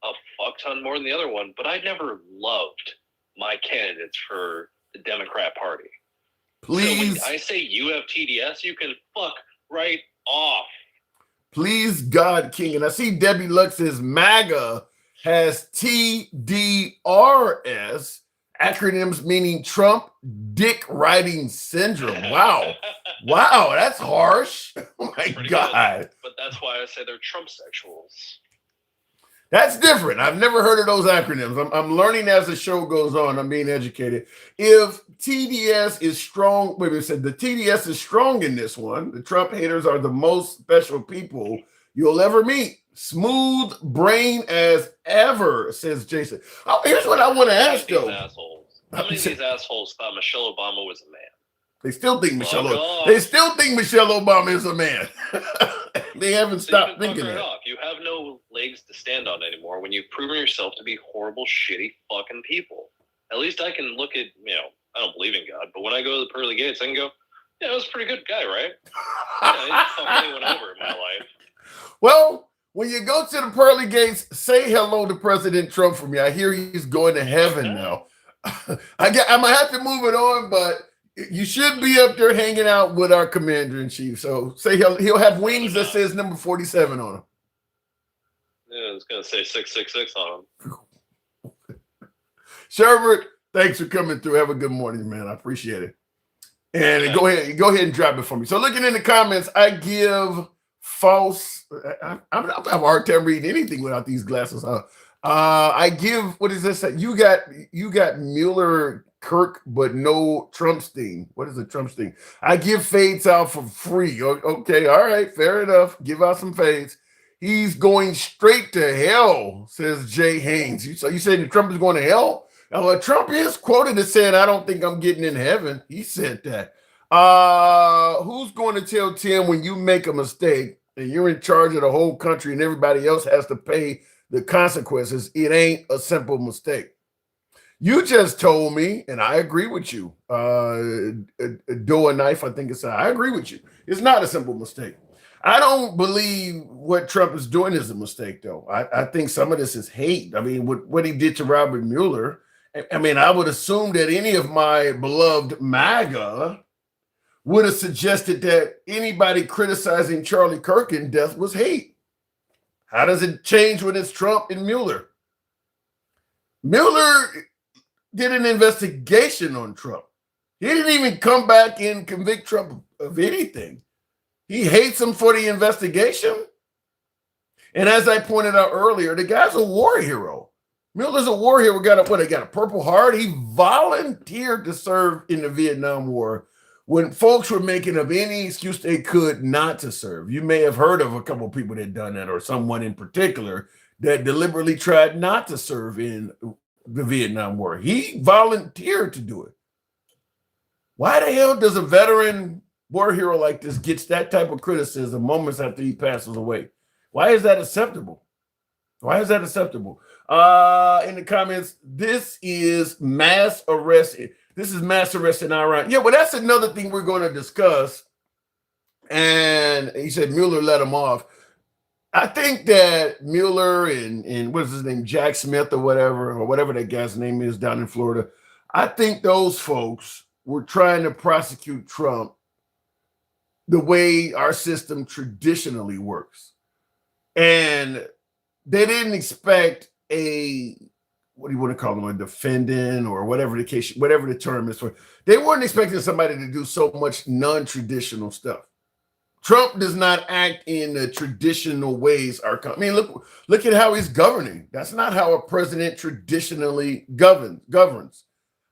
a fuck ton more than the other one, but I never loved my candidates for the Democrat Party. Please. So when I say you have TDS, you can fuck right off. Please, God King. And I see Debbie Lux says MAGA has TDRS, acronyms meaning Trump Dick Riding Syndrome. Wow. Wow, that's harsh. Oh my God. Good. But that's why I say they're Trump sexuals. That's different. I've never heard of those acronyms. I'm learning as the show goes on. I'm being educated. If TDS is strong, wait a minute, the TDS is strong in this one. The Trump haters are the most special people you'll ever meet. Smooth brain as ever, says Jason. Oh, here's what I want to ask, though. How many of these assholes thought Michelle Obama was a man? They still think Fuck off. They still think Michelle Obama is a man. They haven't stopped thinking that. Off. You have no legs to stand on anymore when you've proven yourself to be horrible, shitty fucking people. At least I can look at, I don't believe in God, but when I go to the pearly gates, I can go, yeah, that was a pretty good guy, right? He fucked anyone over in my life. Well, when you go to the pearly gates, say hello to President Trump for me. I hear he's going to heaven now. I'm gonna have to move it on, but you should be up there hanging out with our commander-in-chief. So say he'll have wings that says number 47 on him. Yeah, it's gonna say 666 on him. Sherbert, thanks for coming through. Have a good morning, man. I appreciate it. And go ahead and drop it for me. So looking in the comments, I give false. I have a hard time reading anything without these glasses, huh? I give, what is this? You got Mueller Kirk, but no Trumpstein. What is a Trumpstein? I give fades out for free. Okay, all right, fair enough. Give out some fades. He's going straight to hell, says Jay Haynes. So you saying that Trump is going to hell? Trump is quoted as saying, I don't think I'm getting in heaven. He said that. Who's going to tell Tim when you make a mistake and you're in charge of the whole country and everybody else has to pay the consequences? It ain't a simple mistake. You just told me, and I agree with you. Do a knife, I think I agree with you. It's not a simple mistake. I don't believe what Trump is doing is a mistake, though. I think some of this is hate. I mean, what he did to Robert Mueller. I mean, I would assume that any of my beloved MAGA would have suggested that anybody criticizing Charlie Kirk in death was hate. How does it change when it's Trump and Mueller? Mueller did an investigation on Trump. He didn't even come back and convict Trump of anything. He hates him for the investigation. And as I pointed out earlier, the guy's a war hero. Mueller's a war hero. Got a Purple Heart. He volunteered to serve in the Vietnam War when folks were making up any excuse they could not to serve. You may have heard of a couple of people that done that, or someone in particular that deliberately tried not to serve in the Vietnam War. He volunteered to do it. Why the hell does a veteran war hero like this gets that type of criticism moments after he passes away? Why is that acceptable? Why is that acceptable? In the comments, this is mass arrest. This is mass arrest in Iran. Yeah, well, that's another thing we're going to discuss. And he said Mueller let him off. I think that Mueller and what is his name, Jack Smith or whatever that guy's name is down in Florida, I think those folks were trying to prosecute Trump the way our system traditionally works. And they didn't expect what do you want to call them, a defendant or whatever the case, whatever the term is for. They weren't expecting somebody to do so much non-traditional stuff. Trump does not act in the traditional ways. I mean, look at how he's governing. That's not how a president traditionally governs.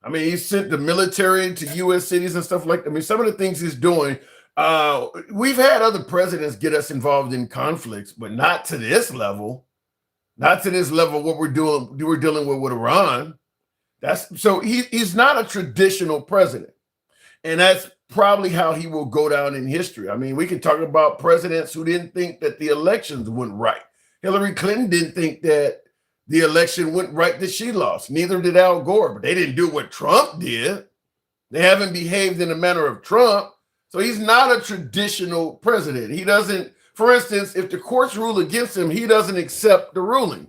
I mean, he sent the military to U.S. cities and stuff like that. I mean, some of the things he's doing, we've had other presidents get us involved in conflicts, but not to this level. Not to this level. What we're dealing with Iran. So he's not a traditional president, and that's probably how he will go down in history. I mean, we can talk about presidents who didn't think that the elections went right. Hillary Clinton didn't think that the election went right that she lost. Neither did Al Gore, but they didn't do what Trump did. They haven't behaved in the manner of Trump. So he's not a traditional president. He doesn't, for instance, if the courts rule against him, he doesn't accept the ruling.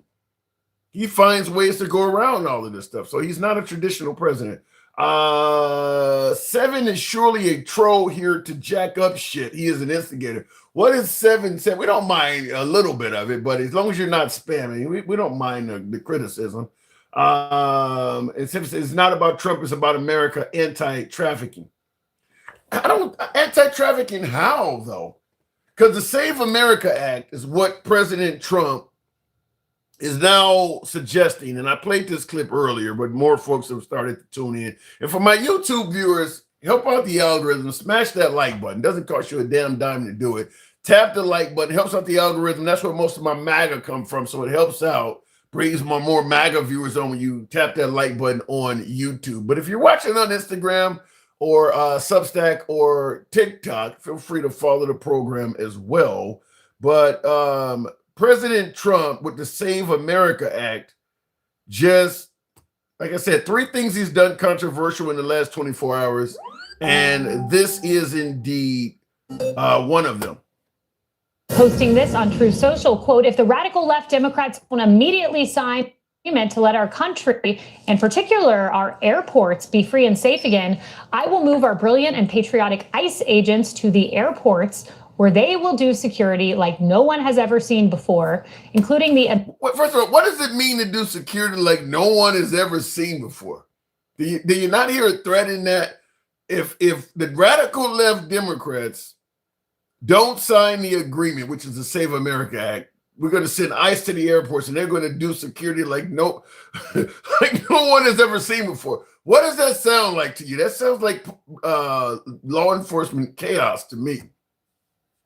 He finds ways to go around all of this stuff. So he's not a traditional president. Seven is surely a troll here to jack up shit. He is an instigator. What is Seven said? We don't mind a little bit of it, but as long as you're not spamming, we don't mind the criticism. It's not about Trump, it's about America anti-trafficking. Anti-trafficking how, though? Because the Save America Act is what President Trump is now suggesting, and I played this clip earlier, but more folks have started to tune in. And for my YouTube viewers, help out the algorithm, smash that like button. Doesn't cost you a damn dime to do it. Tap the like button, helps out the algorithm. That's where most of my MAGA come from, so it helps out, brings my more MAGA viewers on when you tap that like button on YouTube. But if you're watching on Instagram or Substack or TikTok. Feel free to follow the program as well. But President Trump with the Save America Act, just like I said, 3 things he's done controversial in the last 24 hours. And this is indeed one of them. Posting this on Truth Social, quote, if the radical left Democrats won't immediately sign agreement to let our country, in particular our airports, be free and safe again, I will move our brilliant and patriotic ICE agents to the airports where they will do security like no one has ever seen before, including the... First of all, what does it mean to do security like no one has ever seen before? Do you not hear a threat in that? If the radical left Democrats don't sign the agreement, which is the Save America Act, we're going to send ICE to the airports and they're going to do security like no one has ever seen before. What does that sound like to you? That sounds like law enforcement chaos to me.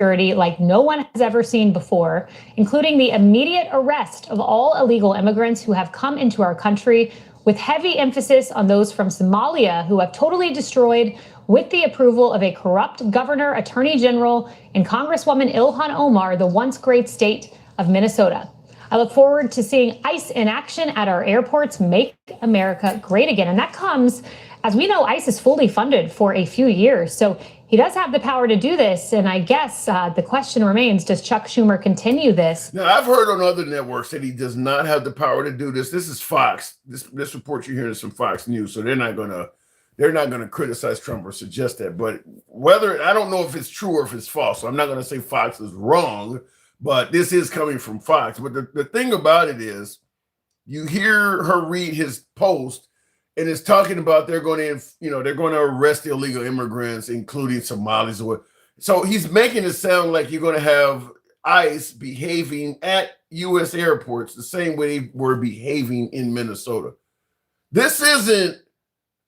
Security like no one has ever seen before, including the immediate arrest of all illegal immigrants who have come into our country, with heavy emphasis on those from Somalia who have totally destroyed, with the approval of a corrupt governor, attorney general, and Congresswoman Ilhan Omar, the once great state of Minnesota. I look forward to seeing ICE in action at our airports, make America great again. And that comes, as we know, ICE is fully funded for a few years. So he does have the power to do this. And I guess the question remains, does Chuck Schumer continue this? Now, I've heard on other networks that he does not have the power to do this. This is Fox. This report you're hearing is from Fox News. So they're not gonna criticize Trump or suggest that. But whether, I don't know if it's true or if it's false. So I'm not gonna say Fox is wrong, but this is coming from Fox. But the thing about it is, you hear her read his post, and it's talking about they're going to arrest the illegal immigrants, including Somalis. So he's making it sound like you're going to have ICE behaving at U.S. airports the same way they were behaving in Minnesota. This isn't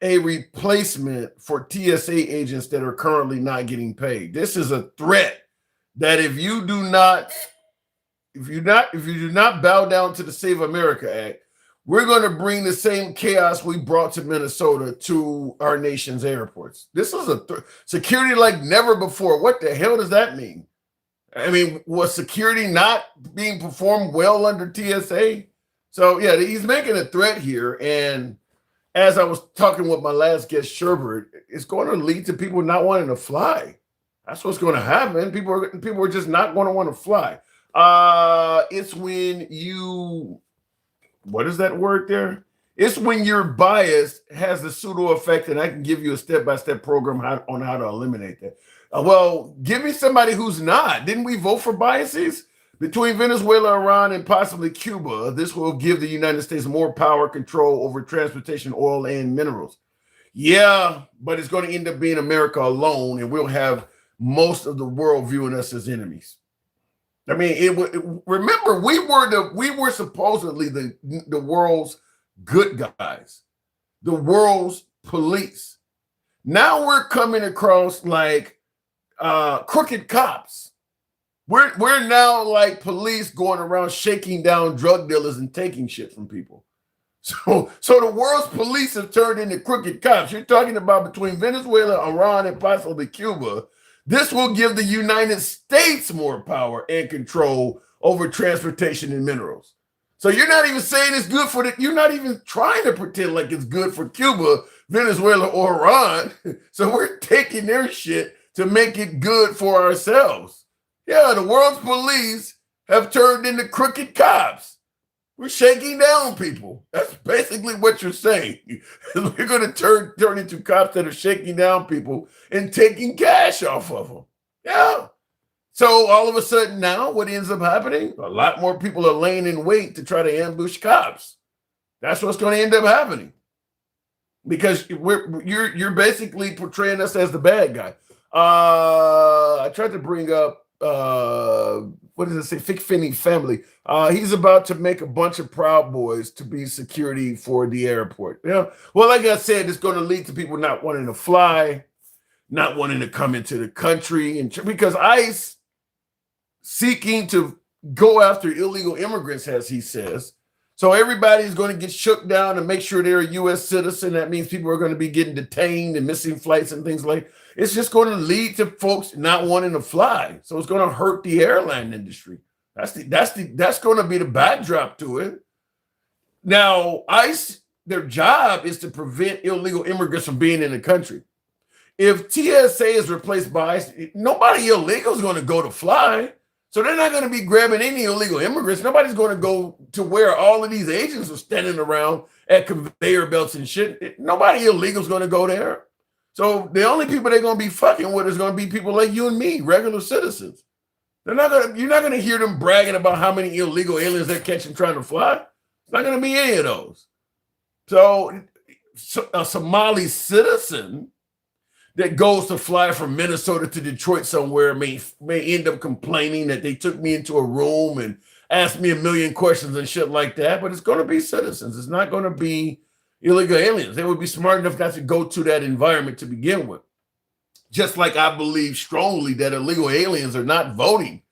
a replacement for TSA agents that are currently not getting paid. This is a threat that if you do not bow down to the Save America Act, we're going to bring the same chaos we brought to Minnesota to our nation's airports. This is security like never before. What the hell does that mean? I mean, was security not being performed well under TSA? So, yeah, he's making a threat here. And as I was talking with my last guest, Sherbert, it's going to lead to people not wanting to fly. That's what's going to happen. People are just not going to want to fly. It's when you... What is that word there? It's when your bias has the pseudo effect, and I can give you a step-by-step program on how to eliminate that. Well, give me somebody who's not. Didn't we vote for biases? Between Venezuela, Iran, and possibly Cuba, this will give the United States more power control over transportation, oil, and minerals. Yeah, but it's going to end up being America alone, and we'll have most of the world viewing us as enemies. I mean, remember, we were supposedly the world's good guys, the world's police. Now we're coming across like crooked cops. We're now like police going around shaking down drug dealers and taking shit from people. So the world's police have turned into crooked cops. You're talking about between Venezuela, Iran, and possibly Cuba. This will give the United States more power and control over transportation and minerals. So you're not even saying it's good for you're not even trying to pretend like it's good for Cuba, Venezuela, or Iran. So we're taking their shit to make it good for ourselves. Yeah, the world's police have turned into crooked cops. We're shaking down people. That's basically what you're saying. We're going to turn into cops that are shaking down people and taking cash off of them. Yeah. So all of a sudden now what ends up happening? A lot more people are laying in wait to try to ambush cops. That's what's going to end up happening. Because you're basically portraying us as the bad guy. I tried to bring up what does it say? Fick Finney family. He's about to make a bunch of Proud Boys to be security for the airport. Yeah. Well, like I said, it's going to lead to people not wanting to fly, not wanting to come into the country, and because ICE seeking to go after illegal immigrants, as he says. So everybody's going to get shook down and make sure they're a U.S. citizen. That means people are going to be getting detained and missing flights and things like. It's just going to lead to folks not wanting to fly. So it's going to hurt the airline industry. That's going to be the backdrop to it. Now, ICE, their job is to prevent illegal immigrants from being in the country. If TSA is replaced by ICE, nobody illegal is going to go to fly. So they're not going to be grabbing any illegal immigrants. Nobody's going to go to where all of these agents are standing around at conveyor belts and shit. Nobody illegal is going to go there. So the only people they're going to be fucking with is going to be people like you and me, regular citizens. You're not going to hear them bragging about how many illegal aliens they're catching trying to fly. It's not going to be any of those. So a Somali citizen that goes to fly from Minnesota to Detroit somewhere may end up complaining that they took me into a room and asked me a million questions and shit like that. But it's going to be citizens. It's not going to be illegal aliens. They would be smart enough not to go to that environment to begin with. Just like I believe strongly that illegal aliens are not voting.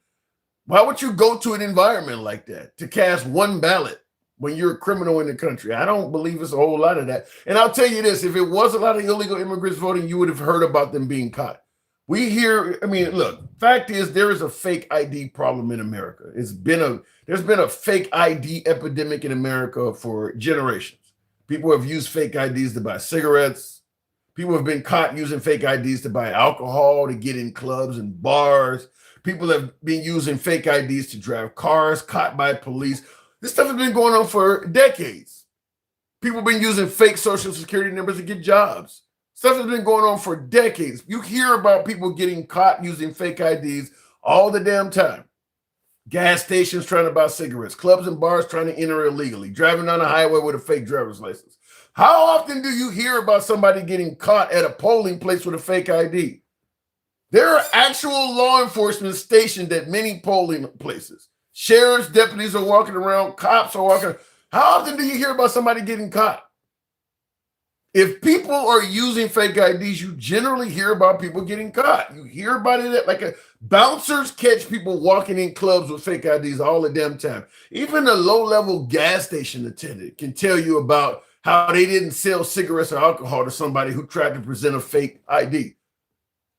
Why would you go to an environment like that to cast one ballot when you're a criminal in the country? I don't believe it's a whole lot of that. And I'll tell you this, if it was a lot of illegal immigrants voting, you would have heard about them being caught. Look, fact is there is a fake ID problem in America. There's been a fake ID epidemic in America for generations. People have used fake IDs to buy cigarettes. People have been caught using fake IDs to buy alcohol, to get in clubs and bars. People have been using fake IDs to drive cars, caught by police. This stuff has been going on for decades. People have been using fake social security numbers to get jobs. Stuff has been going on for decades. You hear about people getting caught using fake IDs all the damn time. Gas stations trying to buy cigarettes, clubs and bars trying to enter illegally, driving on a highway with a fake driver's license. How often do you hear about somebody getting caught at a polling place with a fake ID? There are actual law enforcement stationed at many polling places. Sheriff's deputies are walking around, cops are walking. How often do you hear about somebody getting caught? If people are using fake IDs, you generally hear about people getting caught. You hear about it bouncers catch people walking in clubs with fake IDs all the damn time. Even a low-level gas station attendant can tell you about how they didn't sell cigarettes or alcohol to somebody who tried to present a fake ID.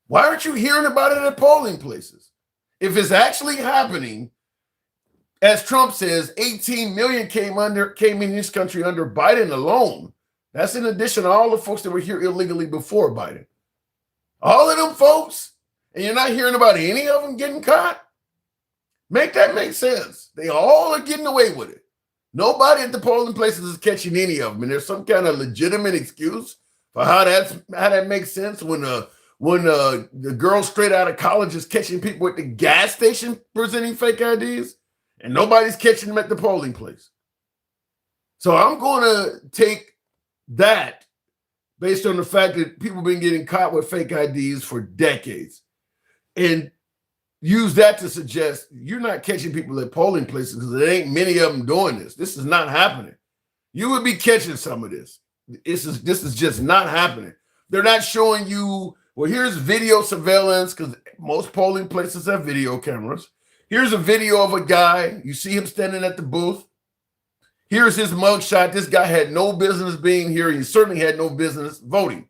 Why aren't you hearing about it at polling places? If it's actually happening, as Trump says, 18 million came in this country under Biden alone. That's in addition to all the folks that were here illegally before Biden. All of them folks, and you're not hearing about any of them getting caught? Make that make sense. They all are getting away with it. Nobody at the polling places is catching any of them, and there's some kind of legitimate excuse for how that makes sense when the girl straight out of college is catching people at the gas station presenting fake IDs, and nobody's catching them at the polling place. So I'm going to take that based on the fact that people have been getting caught with fake IDs for decades and use that to suggest you're not catching people at polling places because there ain't many of them doing this. This is not happening. You would be catching some of this. This is just not happening. They're not showing you, well, here's video surveillance because most polling places have video cameras. Here's a video of a guy. You see him standing at the booth. Here's his mugshot. This guy had no business being here. He certainly had no business voting.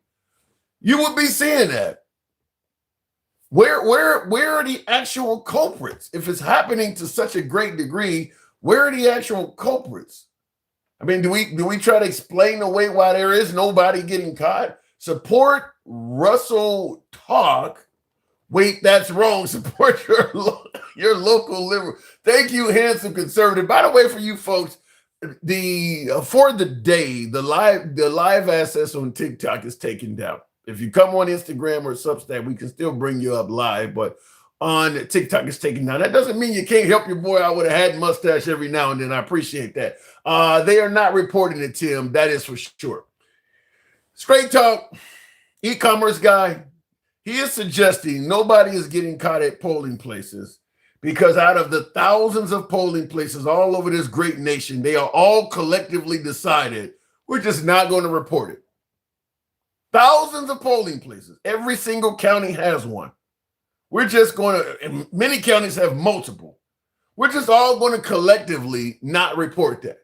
You would be seeing that. Where are the actual culprits? If it's happening to such a great degree, where are the actual culprits? I mean, do we try to explain away why there is nobody getting caught? Support Russell Talk. Wait, that's wrong. Support your local liberal. Thank you, handsome conservative. By the way, for you folks, for the day, the live access on TikTok is taken down. If you come on Instagram or Substack, we can still bring you up live, but on TikTok it's taken down. That doesn't mean you can't help your boy out with a hat and mustache every now and then. I appreciate that. They are not reporting it, Tim. That is for sure. Straight Talk, e-commerce guy, he is suggesting nobody is getting caught at polling places because out of the thousands of polling places all over this great nation, they are all collectively decided we're just not going to report it. Thousands of polling places. Every single county has one. We're just going to, and many counties have multiple. We're just all going to collectively not report that.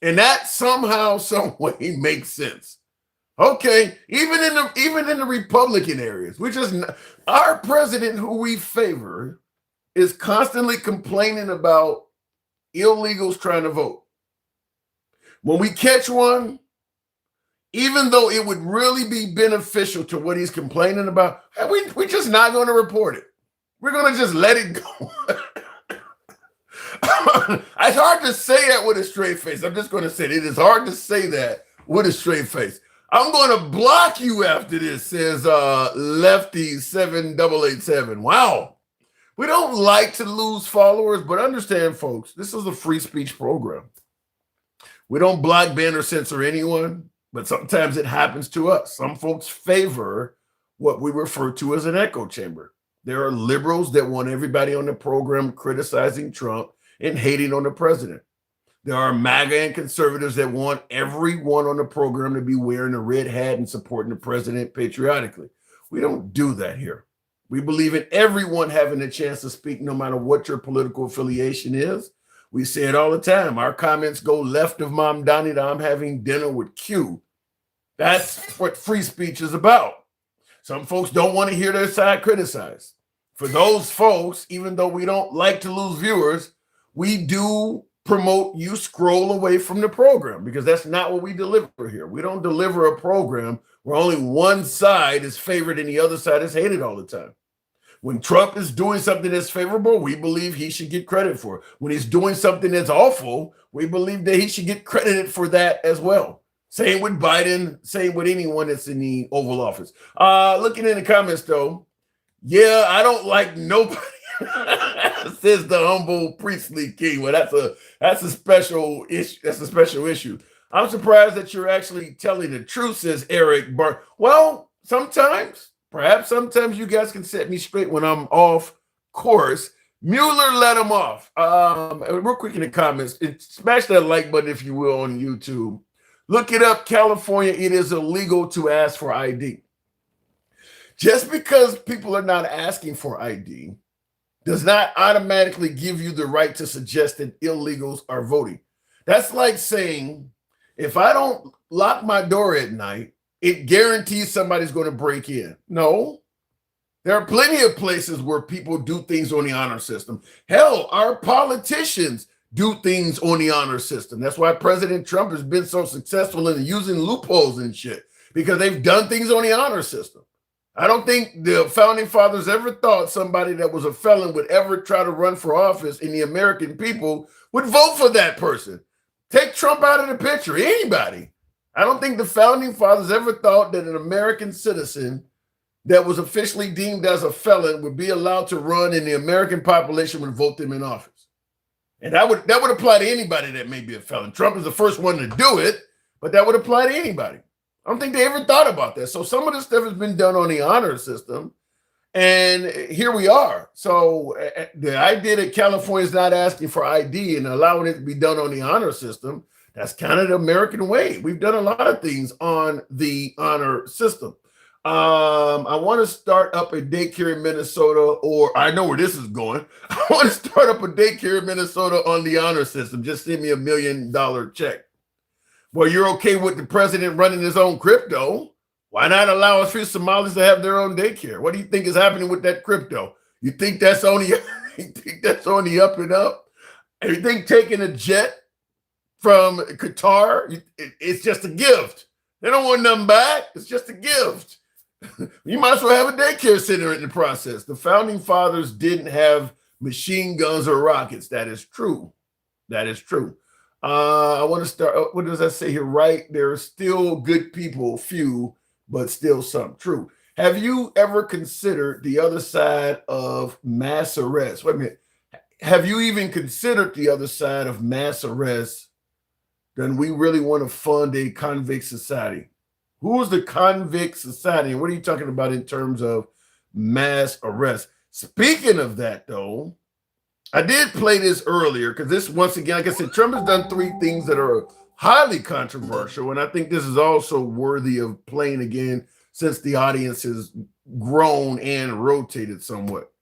And that somehow, some way makes sense. Okay, even in the Republican areas, which is our president who we favor is constantly complaining about illegals trying to vote. When we catch one, even though it would really be beneficial to what he's complaining about, we're just not going to report it. We're going to just let it go. It's hard to say that with a straight face. I'm just going to say it is hard to say that with a straight face. I'm going to block you after this, says Lefty7887. Wow. We don't like to lose followers, but understand, folks, this is a free speech program. We don't block, ban, or censor anyone, but sometimes it happens to us. Some folks favor what we refer to as an echo chamber. There are liberals that want everybody on the program criticizing Trump and hating on the president. There are MAGA and conservatives that want everyone on the program to be wearing a red hat and supporting the president patriotically. We don't do that here. We believe in everyone having a chance to speak no matter what your political affiliation is. We say it all the time. Our comments go left of Mom Donnie to I'm having dinner with Q. That's what free speech is about. Some folks don't want to hear their side criticized. For those folks, even though we don't like to lose viewers, we do promote you scroll away from the program because that's not what we deliver here. We don't deliver a program where only one side is favored and the other side is hated all the time. When Trump is doing something that's favorable, we believe he should get credit for it. When he's doing something that's awful, we believe that he should get credited for that as well. Same with Biden, same with anyone that's in the Oval Office. Looking in the comments though, yeah, I don't like nobody. Says the humble priestly king. Well, that's a special issue. That's a special issue. I'm surprised that you're actually telling the truth, says Eric Bar. Well, perhaps sometimes you guys can set me straight when I'm off course. Mueller let him off. Real quick in the comments, smash that like button if you will on YouTube. Look it up, California. It is illegal to ask for ID. Just because people are not asking for ID does not automatically give you the right to suggest that illegals are voting. That's like saying, if I don't lock my door at night, it guarantees somebody's going to break in. No, there are plenty of places where people do things on the honor system. Hell, our politicians do things on the honor system. That's why President Trump has been so successful in using loopholes and shit, because they've done things on the honor system. I don't think the founding fathers ever thought somebody that was a felon would ever try to run for office and the American people would vote for that person. Take Trump out of the picture, anybody. I don't think the founding fathers ever thought that an American citizen that was officially deemed as a felon would be allowed to run and the American population would vote them in office. And that would apply to anybody that may be a felon. Trump is the first one to do it, but that would apply to anybody. I don't think they ever thought about that. So some of this stuff has been done on the honor system, and here we are. So the idea that California is not asking for ID and allowing it to be done on the honor system, that's kind of the American way. We've done a lot of things on the honor system. I want to start up a daycare in Minnesota, or I know where this is going. I want to start up a daycare in Minnesota on the honor system. Just send me $1 million check. Well, you're okay with the president running his own crypto. Why not allow a few Somalis to have their own daycare? What do you think is happening with that crypto? You think that's on the up and up? And you think taking a jet from Qatar, it's just a gift? They don't want nothing back. It's just a gift. You might as well have a daycare center in the process. The founding fathers didn't have machine guns or rockets. That is true. That is true. I want to start. What does that say here? Right. There are still good people, few, but still some. True. Have you ever considered the other side of mass arrest? Wait a minute. Have you even considered the other side of mass arrest? Then we really want to fund a convict society. Who is the convict society? And what are you talking about in terms of mass arrest? Speaking of that, though, I did play this earlier because this, once again, like I said, Trump has done 3 things that are highly controversial. And I think this is also worthy of playing again since the audience has grown and rotated somewhat.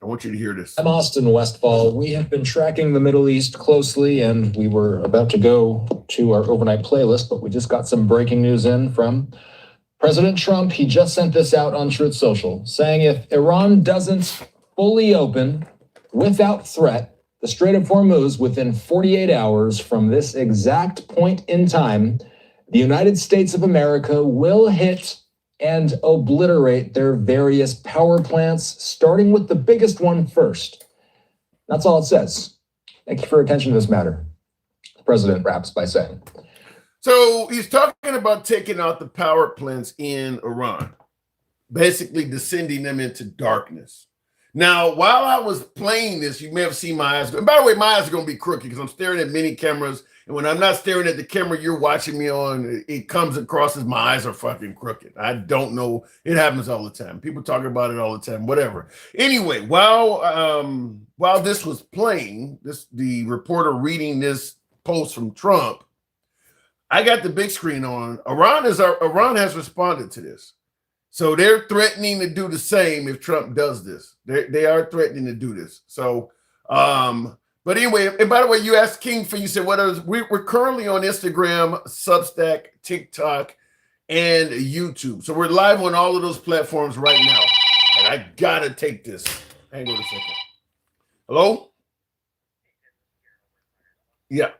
I want you to hear this. I'm Austin Westfall. We have been tracking the Middle East closely, and we were about to go to our overnight playlist, but we just got some breaking news in from President Trump. He just sent this out on Truth Social, saying if Iran doesn't fully open without threat the Strait of Hormuz within 48 hours from this exact point in time, the United States of America will hit and obliterate their various power plants, starting with the biggest one first. That's all it says. Thank you for your attention to this matter. The president wraps by saying. So he's talking about taking out the power plants in Iran, basically descending them into darkness. Now, while I was playing this, you may have seen my eyes. And by the way, my eyes are going to be crooked because I'm staring at many cameras. And when I'm not staring at the camera you're watching me on, it comes across as my eyes are fucking crooked. I don't know. It happens all the time. People talk about it all the time, whatever. Anyway, while this was playing, the reporter reading this post from Trump, I got the big screen on. Iran has responded to this. So they're threatening to do the same if Trump does this. They are threatening to do this. So, but anyway, and by the way, you asked King for, you said, we're currently on Instagram, Substack, TikTok, and YouTube. So we're live on all of those platforms right now. And I gotta take this. Hang on a second. Hello? Yeah.